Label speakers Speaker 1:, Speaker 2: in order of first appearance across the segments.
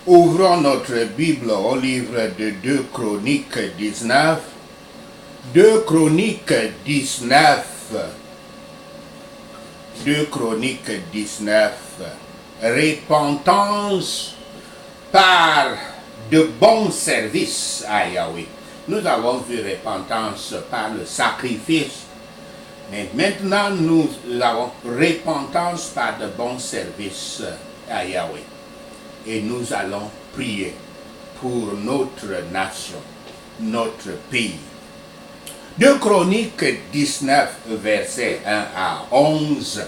Speaker 1: Ouvrons notre Bible au livre de 2 Chroniques 19. 2 Chroniques 19. 2 Chroniques 19. Repentance par de bons services à Yahweh. Nous avons vu repentance par le sacrifice. Mais maintenant, nous avons repentance par de bons services à Yahweh. Et nous allons prier pour notre nation, notre pays. 2 Chroniques 19, versets 1 à 11.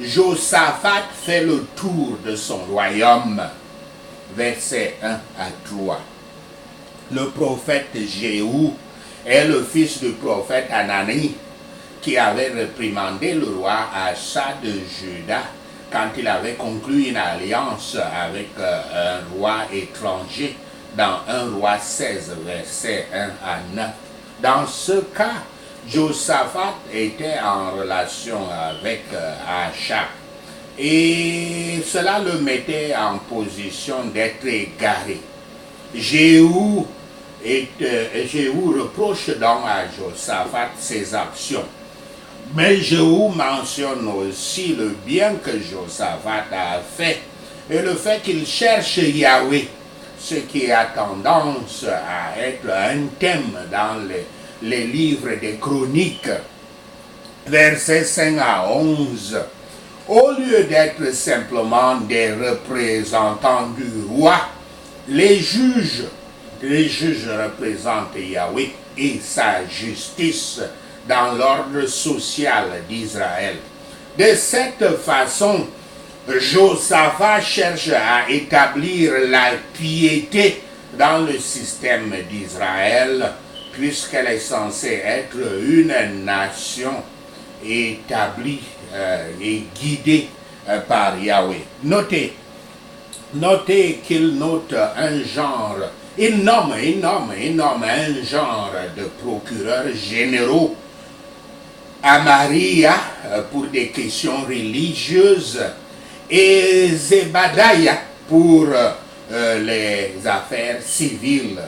Speaker 1: Josaphat fait le tour de son royaume. Versets 1 à 3. Le prophète Jéhu est le fils du prophète Anani, qui avait réprimandé le roi Asa de Juda quand il avait conclu une alliance avec un roi étranger dans 1 Roi 16, versets 1 à 9. Dans ce cas, Josaphat était en relation avec Asa et cela le mettait en position d'être égaré. Jéhu reproche donc à Josaphat ses actions. Mais Jéhu mentionne aussi le bien que Josaphat a fait et le fait qu'il cherche Yahweh, ce qui a tendance à être un thème dans les livres des chroniques. Versets 5 à 11. Au lieu d'être simplement des représentants du roi, les juges représentent Yahweh et sa justice dans l'ordre social d'Israël. De cette façon, Josaphat cherche à établir la piété dans le système d'Israël, puisqu'elle est censée être une nation établie et guidée par Yahweh. Notez qu'il note un genre, il nomme un genre de procureurs généraux à Maria pour des questions religieuses et Zebadiah pour les affaires civiles.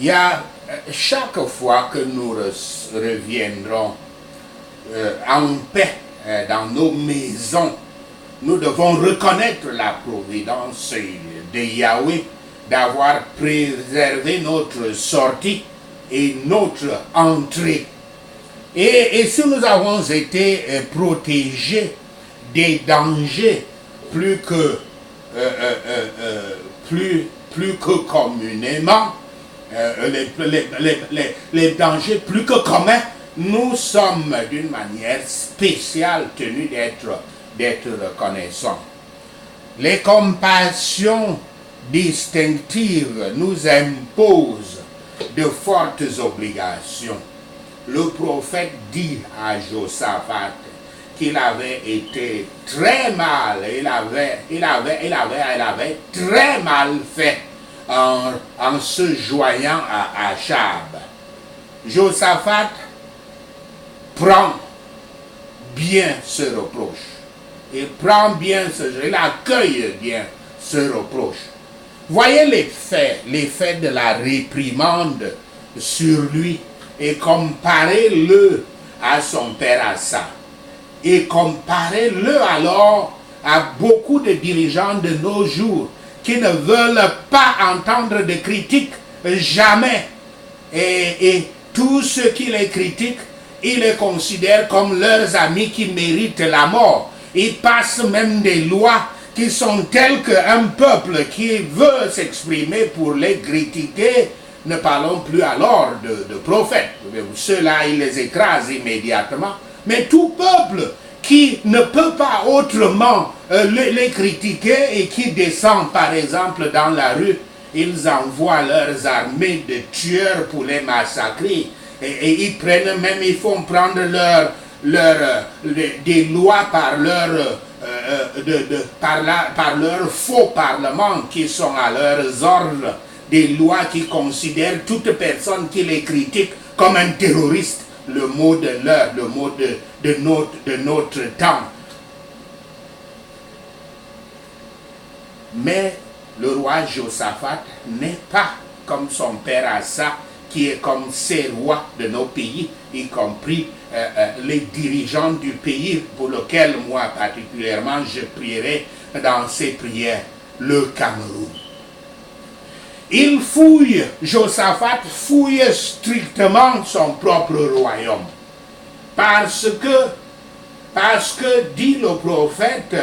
Speaker 1: Il y a chaque fois que nous reviendrons en paix dans nos maisons, nous devons reconnaître la providence de Yahweh d'avoir préservé notre sortie et notre entrée. Et si nous avons été protégés des dangers plus que communément, les dangers plus que communs, nous sommes d'une manière spéciale tenus d'être reconnaissants. Les compassions distinctives nous imposent de fortes obligations. Le prophète dit à Josaphat qu'il avait été très mal, il avait très mal fait en se joignant à Achab. Josaphat prend bien ce reproche. Il accueille bien ce reproche. Voyez l'effet de la réprimande sur lui et comparez-le à son père Asa. Et comparez-le alors à beaucoup de dirigeants de nos jours qui ne veulent pas entendre de critiques jamais. Et tous ceux qui les critiquent, ils les considèrent comme leurs amis qui méritent la mort. Ils passent même des lois qui sont telles qu'un peuple qui veut s'exprimer pour les critiquer, ne parlons plus alors de prophètes. Ceux-là, ils les écrasent immédiatement. Mais tout peuple qui ne peut pas autrement les critiquer et qui descend par exemple dans la rue, ils envoient leurs armées de tueurs pour les massacrer. Et ils prennent même, ils font prendre des lois par leur faux parlement qui sont à leurs ordres, des lois qui considèrent toute personne qui les critique comme un terroriste, le mot de l'heure, le mot de notre temps. Mais le roi Josaphat n'est pas comme son père Asa, qui est comme ces rois de nos pays, y compris les dirigeants du pays pour lequel moi particulièrement je prierai dans ces prières, le Cameroun. Josaphat fouille strictement son propre royaume. Parce que dit le prophète,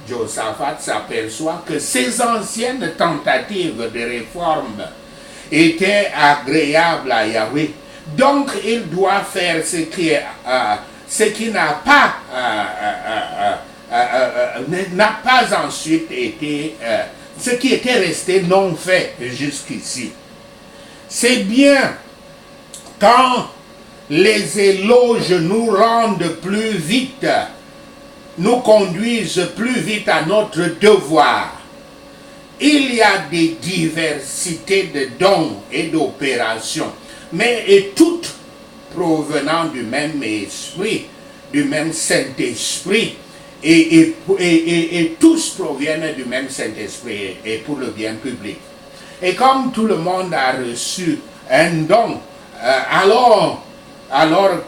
Speaker 1: Josaphat s'aperçoit que ses anciennes tentatives de réforme étaient agréables à Yahweh. Donc il doit faire ce qui n'a pas ensuite été, ce qui était resté non fait jusqu'ici. C'est bien quand les éloges nous rendent plus vite, nous conduisent plus vite à notre devoir. Il y a des diversités de dons et d'opérations, mais toutes provenant du même esprit, du même Saint-Esprit, et tous proviennent du même Saint-Esprit et pour le bien public. Et comme tout le monde a reçu un don, alors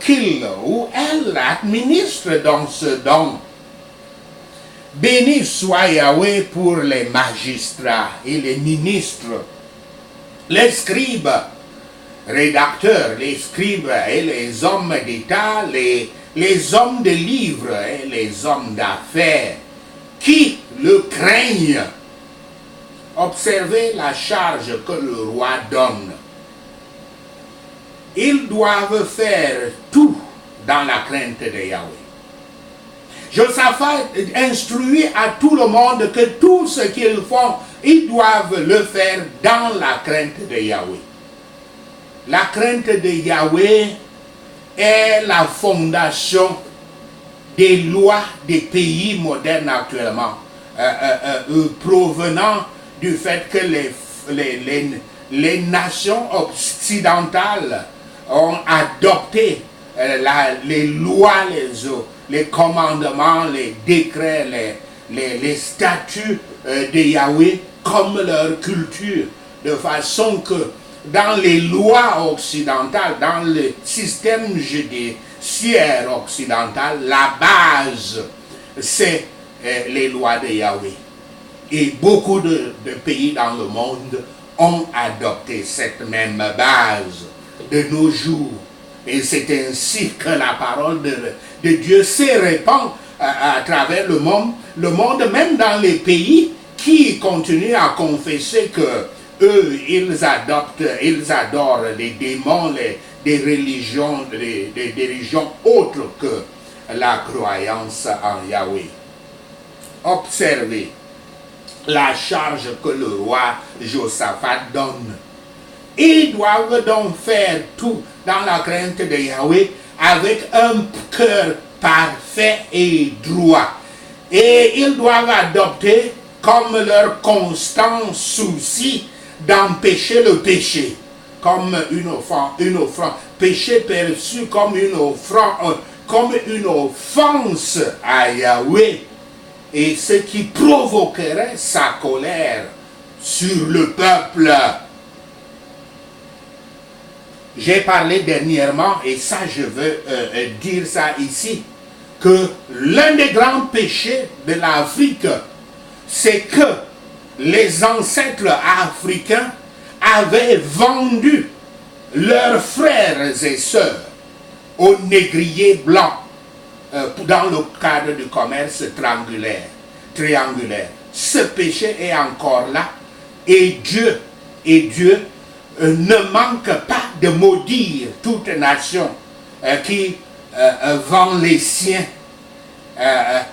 Speaker 1: qu'il ou elle administre dans ce don. Béni soit Yahweh pour les magistrats et les ministres, les scribes, rédacteurs, les scribes et les hommes d'État, les hommes de livres et les hommes d'affaires qui le craignent. Observez la charge que le roi donne. Ils doivent faire tout dans la crainte de Yahweh. Josaphat instruit à tout le monde que tout ce qu'ils font, ils doivent le faire dans la crainte de Yahweh. La crainte de Yahweh est la fondation des lois des pays modernes actuellement, provenant du fait que les nations occidentales ont adopté les lois, les commandements, les décrets, les statuts de Yahweh comme leur culture, de façon que dans les lois occidentales, dans le système judiciaire occidental, la base, c'est les lois de Yahweh. Et beaucoup de pays dans le monde ont adopté cette même base de nos jours. Et c'est ainsi que la parole de Dieu se répand à travers le monde, même dans les pays qui continuent à confesser que eux, ils adorent les démons, des religions autres que la croyance en Yahweh. Observez la charge que le roi Josaphat donne. Ils doivent donc faire tout dans la crainte de Yahweh avec un cœur parfait et droit. Et ils doivent adopter comme leur constant souci d'empêcher le péché, comme une offrande, péché perçu comme une offense à Yahweh, et ce qui provoquerait sa colère sur le peuple. J'ai parlé dernièrement, et ça je veux dire ça ici, que l'un des grands péchés de l'Afrique, c'est que les ancêtres africains avaient vendu leurs frères et sœurs aux négriers blancs dans le cadre du commerce triangulaire. Ce péché est encore là, et Dieu ne manque pas de maudire toute nation qui vend les siens,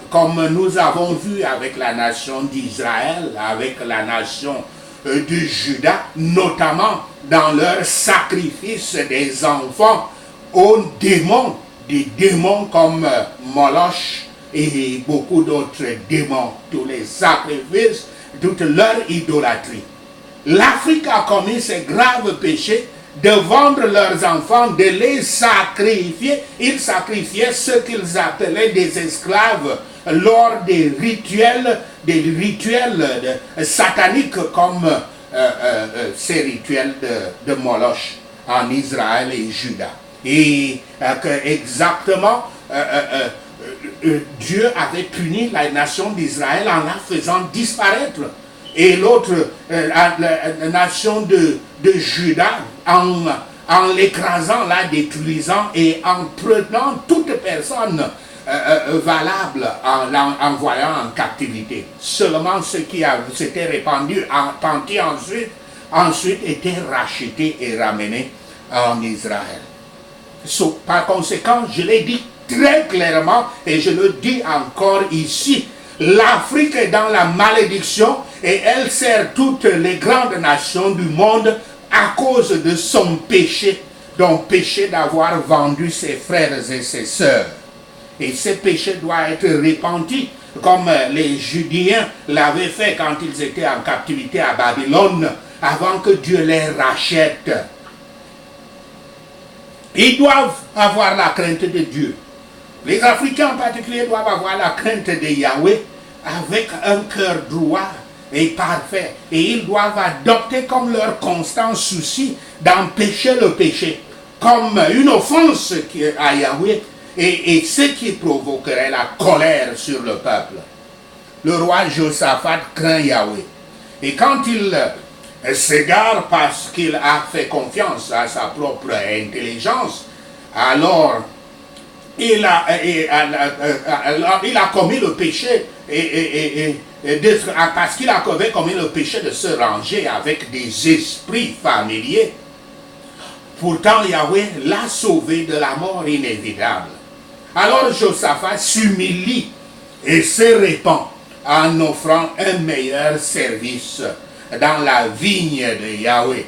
Speaker 1: comme nous avons vu avec la nation d'Israël, avec la nation du Juda, notamment dans leur sacrifice des enfants aux démons, des démons comme Moloch et beaucoup d'autres démons, tous les sacrifices, toute leur idolâtrie. L'Afrique a commis ces graves péchés de vendre leurs enfants, de les sacrifier. Ils sacrifiaient ce qu'ils appelaient des esclaves lors des rituels sataniques comme ces rituels de Moloch en Israël et Juda. Et exactement, Dieu avait puni la nation d'Israël en la faisant disparaître. Et l'autre, la nation de Juda, en l'écrasant, la détruisant et en prenant toute personne valable en l'envoyant en captivité. Seulement ceux qui s'étaient répandus ensuite étaient rachetés et ramenés en Israël. Par conséquent, je l'ai dit très clairement et je le dis encore ici, l'Afrique est dans la malédiction et elle sert toutes les grandes nations du monde à cause de son péché, donc péché d'avoir vendu ses frères et ses sœurs. Et ce péché doit être repenti comme les Judiens l'avaient fait quand ils étaient en captivité à Babylone, avant que Dieu les rachète. Ils doivent avoir la crainte de Dieu. Les Africains en particulier doivent avoir la crainte de Yahweh avec un cœur droit et parfait. Et ils doivent adopter comme leur constant souci d'empêcher le péché, comme une offense à Yahweh et ce qui provoquerait la colère sur le peuple. Le roi Josaphat craint Yahweh. Et quand il s'égare parce qu'il a fait confiance à sa propre intelligence, alors il a commis le péché parce qu'il avait commis le péché de se ranger avec des esprits familiers. Pourtant Yahweh l'a sauvé de la mort inévitable. Alors Josaphat s'humilie et se répand en offrant un meilleur service dans la vigne de Yahweh,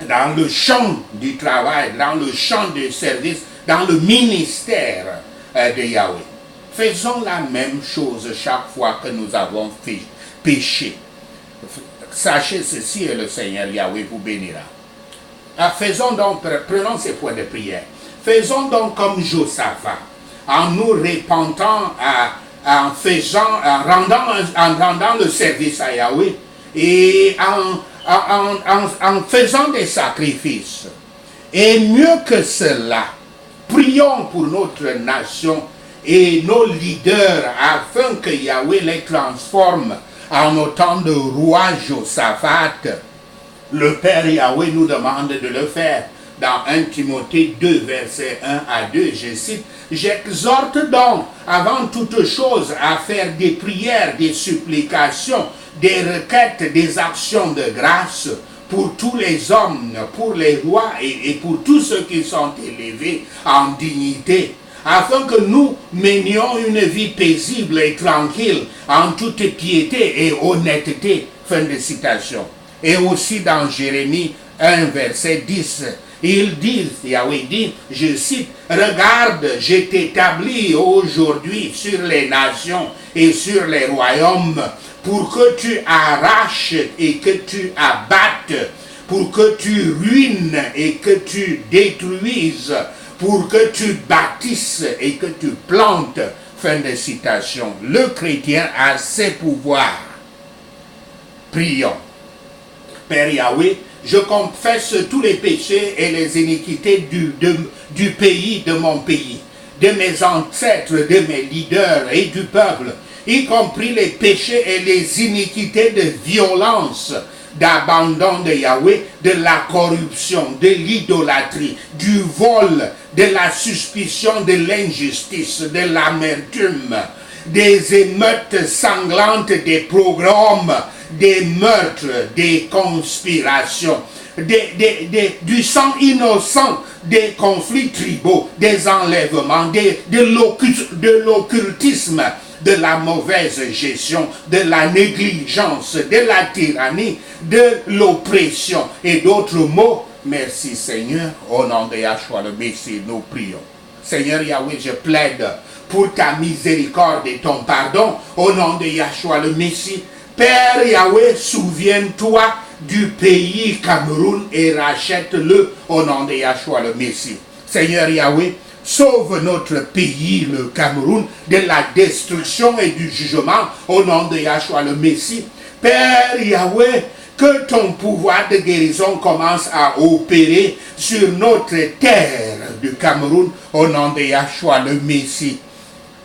Speaker 1: dans le champ du travail, dans le champ du service, dans le ministère de Yahweh. Faisons la même chose chaque fois que nous avons péché. Sachez ceci et le Seigneur Yahweh vous bénira. Faisons donc, prenons ces points de prière. Faisons donc comme Josaphat, en nous repentant, en rendant le service à Yahweh et en faisant des sacrifices. Et mieux que cela, prions pour notre nation et nos leaders afin que Yahweh les transforme en autant de rois Josaphat. Le Père Yahweh nous demande de le faire. Dans 1 Timothée 2, versets 1 à 2, je cite, « J'exhorte donc, avant toute chose, à faire des prières, des supplications, des requêtes, des actions de grâce pour tous les hommes, pour les rois et pour tous ceux qui sont élevés en dignité, afin que nous menions une vie paisible et tranquille, en toute piété et honnêteté. » Fin de citation. Et aussi dans Jérémie 1, verset 10, ils disent, Yahweh dit, je cite, « Regarde, je t'établis aujourd'hui sur les nations et sur les royaumes pour que tu arraches et que tu abattes, pour que tu ruines et que tu détruises, pour que tu bâtisses et que tu plantes. » Fin de citation. Le chrétien a ses pouvoirs. Prions. Père Yahweh, je confesse tous les péchés et les iniquités du pays, de mon pays, de mes ancêtres, de mes leaders et du peuple, y compris les péchés et les iniquités de violence, d'abandon de Yahweh, de la corruption, de l'idolâtrie, du vol, de la suspicion, de l'injustice, de l'amertume, des émeutes sanglantes, des pogroms, des meurtres, des conspirations, du sang innocent, des conflits tribaux, des enlèvements, de l'occultisme, de la mauvaise gestion, de la négligence, de la tyrannie, de l'oppression et d'autres mots. Merci Seigneur, au nom de Yahshua le Messie, nous prions. Seigneur Yahweh, je plaide pour ta miséricorde et ton pardon, au nom de Yahshua le Messie. Père Yahweh, souviens-toi du pays Cameroun et rachète-le au nom de Yahshua le Messie. Seigneur Yahweh, sauve notre pays, le Cameroun, de la destruction et du jugement au nom de Yahshua le Messie. Père Yahweh, que ton pouvoir de guérison commence à opérer sur notre terre du Cameroun au nom de Yahshua le Messie.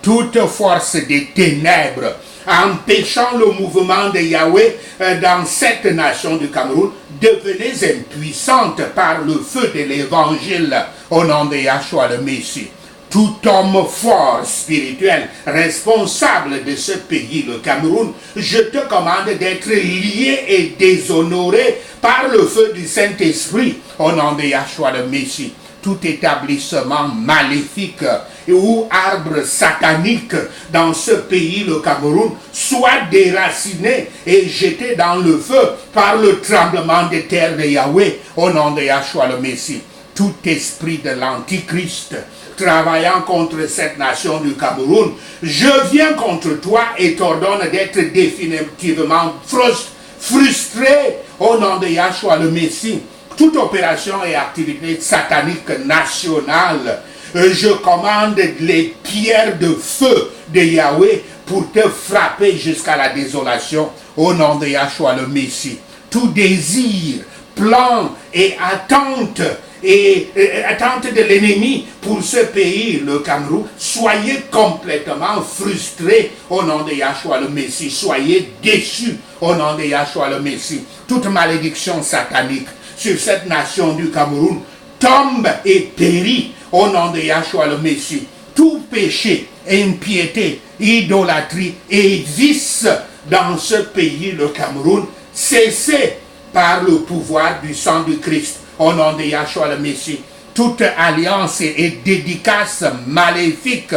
Speaker 1: Toute force des ténèbres empêchant le mouvement de Yahweh dans cette nation du Cameroun, devenez impuissante par le feu de l'évangile au nom de Yahshua le Messie. Tout homme fort spirituel, responsable de ce pays, le Cameroun, je te commande d'être lié et déshonoré par le feu du Saint-Esprit au nom de Yahshua le Messie. Tout établissement maléfique ou arbre satanique dans ce pays, le Cameroun, soit déraciné et jeté dans le feu par le tremblement de terre de Yahweh au nom de Yahshua le Messie. Tout esprit de l'Antichrist travaillant contre cette nation du Cameroun, je viens contre toi et t'ordonne d'être définitivement frustré au nom de Yahshua le Messie. Toute opération et activité satanique nationale, je commande les pierres de feu de Yahweh pour te frapper jusqu'à la désolation au nom de Yahshua le Messie. Tout désir, plan et attente de l'ennemi pour ce pays, le Cameroun, soyez complètement frustrés au nom de Yahshua le Messie. Soyez déçus au nom de Yahshua le Messie. Toute malédiction satanique sur cette nation du Cameroun tombe et périt au nom de Yahshua le Messie. Tout péché, impiété, idolâtrie et vice dans ce pays, le Cameroun, cessez par le pouvoir du sang du Christ au nom de Yahshua le Messie. Toute alliance et dédicace maléfique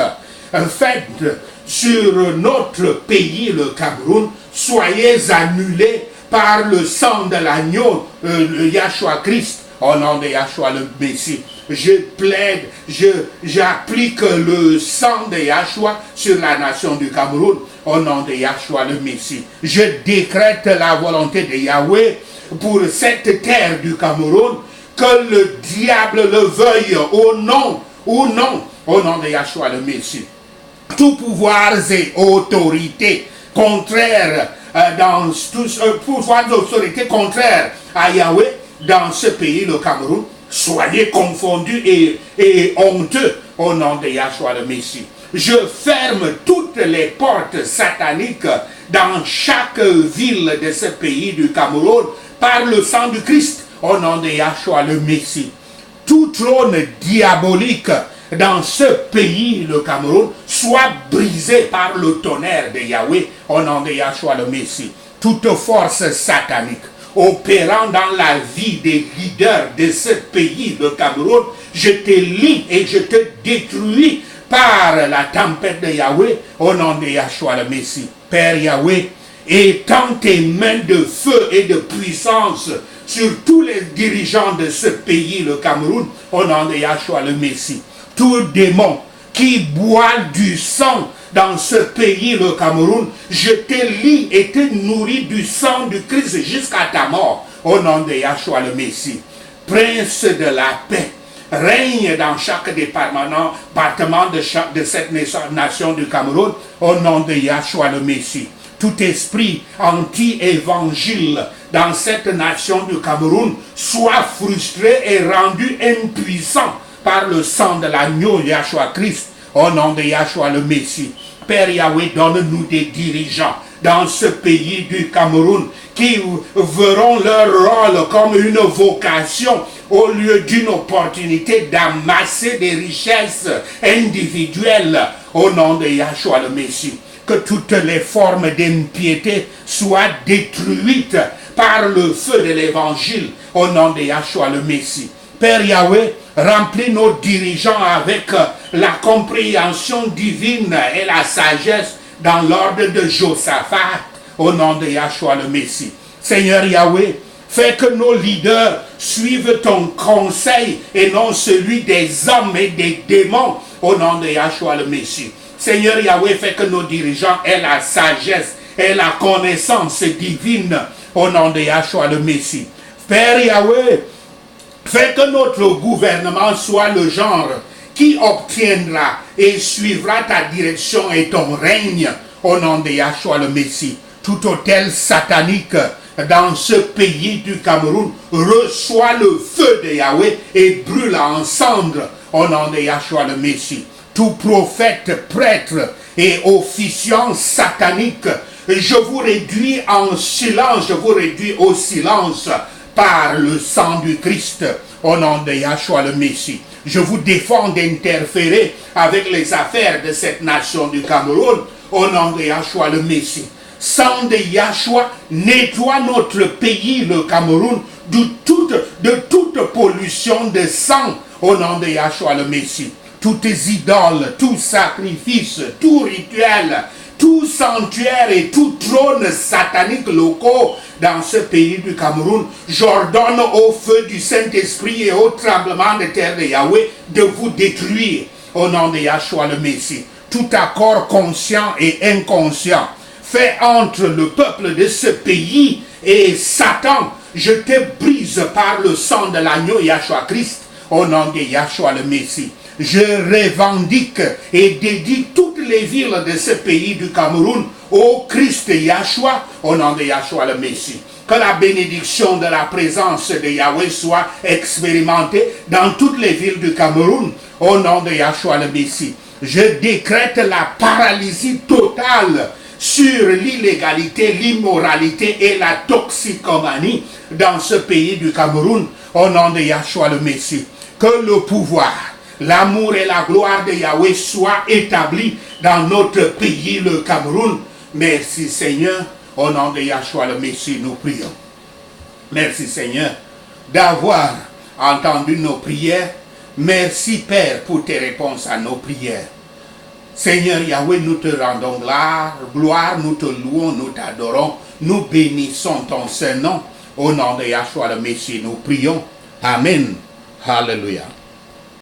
Speaker 1: faite sur notre pays, le Cameroun, soyez annulés par le sang de l'agneau, Yahshua Christ, au nom de Yahshua le Messie. Je plaide, j'applique le sang de Yahshua sur la nation du Cameroun, au nom de Yahshua le Messie. Je décrète la volonté de Yahweh pour cette terre du Cameroun, que le diable le veuille au nom de Yahshua le Messie. Tout pouvoir et autorité contraires dans tous pouvoirs d'autorité contraires à Yahweh dans ce pays, le Cameroun, soyez confondus et honteux au nom de Yahshua le Messie. Je ferme toutes les portes sataniques dans chaque ville de ce pays du Cameroun par le sang du Christ au nom de Yahshua le Messie. Tout trône diabolique dans ce pays, le Cameroun, soit brisé par le tonnerre de Yahweh au nom de Yahshua le Messie. Toute force satanique opérant dans la vie des leaders de ce pays, le Cameroun, je te lie et je te détruis par la tempête de Yahweh au nom de Yahshua le Messie. Père Yahweh, étends tes mains de feu et de puissance sur tous les dirigeants de ce pays, le Cameroun, au nom de Yahshua le Messie. Tout démon qui boit du sang dans ce pays, le Cameroun, je te lie et te nourris du sang du Christ jusqu'à ta mort, au nom de Yahshua le Messie. Prince de la paix, règne dans chaque département de cette nation du Cameroun, au nom de Yahshua le Messie. Tout esprit anti-évangile dans cette nation du Cameroun soit frustré et rendu impuissant par le sang de l'agneau Yahshua Christ, au nom de Yahshua le Messie. Père Yahweh, donne-nous des dirigeants dans ce pays du Cameroun qui verront leur rôle comme une vocation au lieu d'une opportunité d'amasser des richesses individuelles au nom de Yahshua le Messie. Que toutes les formes d'impiété soient détruites par le feu de l'évangile au nom de Yahshua le Messie. Père Yahweh, remplis nos dirigeants avec la compréhension divine et la sagesse dans l'ordre de Josaphat au nom de Yahshua le Messie. Seigneur Yahweh, fais que nos leaders suivent ton conseil et non celui des hommes et des démons au nom de Yahshua le Messie. Seigneur Yahweh, fais que nos dirigeants aient la sagesse et la connaissance divine au nom de Yahshua le Messie. Père Yahweh, fais que notre gouvernement soit le genre qui obtiendra et suivra ta direction et ton règne au nom de Yahshua le Messie. Tout autel satanique dans ce pays du Cameroun reçoit le feu de Yahweh et brûle en cendres au nom de Yahshua le Messie. Tout prophète, prêtre et officiant satanique, je vous réduis en silence, je vous réduis au silence par le sang du Christ au nom de Yahshua le Messie. Je vous défends d'interférer avec les affaires de cette nation du Cameroun au nom de Yahshua le Messie. Sang de Yahshua, nettoie notre pays, le Cameroun, de toute pollution de sang au nom de Yahshua le Messie. Toutes idoles, tout sacrifice, tout rituel, tout sanctuaire et tout trône satanique locaux dans ce pays du Cameroun, j'ordonne au feu du Saint-Esprit et au tremblement de terre de Yahweh de vous détruire au nom de Yahshua le Messie. Tout accord conscient et inconscient fait entre le peuple de ce pays et Satan, je te brise par le sang de l'agneau Yahshua Christ au nom de Yahshua le Messie. Je revendique et dédie toutes les villes de ce pays du Cameroun au Christ Yahshua, au nom de Yahshua le Messie. Que la bénédiction de la présence de Yahweh soit expérimentée dans toutes les villes du Cameroun, au nom de Yahshua le Messie. Je décrète la paralysie totale sur l'illégalité, l'immoralité et la toxicomanie dans ce pays du Cameroun, au nom de Yahshua le Messie. Que le pouvoir, l'amour et la gloire de Yahweh soient établis dans notre pays, le Cameroun. Merci Seigneur, au nom de Yahshua le Messie, nous prions. Merci Seigneur d'avoir entendu nos prières. Merci Père pour tes réponses à nos prières. Seigneur Yahweh, nous te rendons gloire, nous te louons, nous t'adorons, nous bénissons ton Saint-Nom. Au nom de Yahshua le Messie, nous prions. Amen. Hallelujah.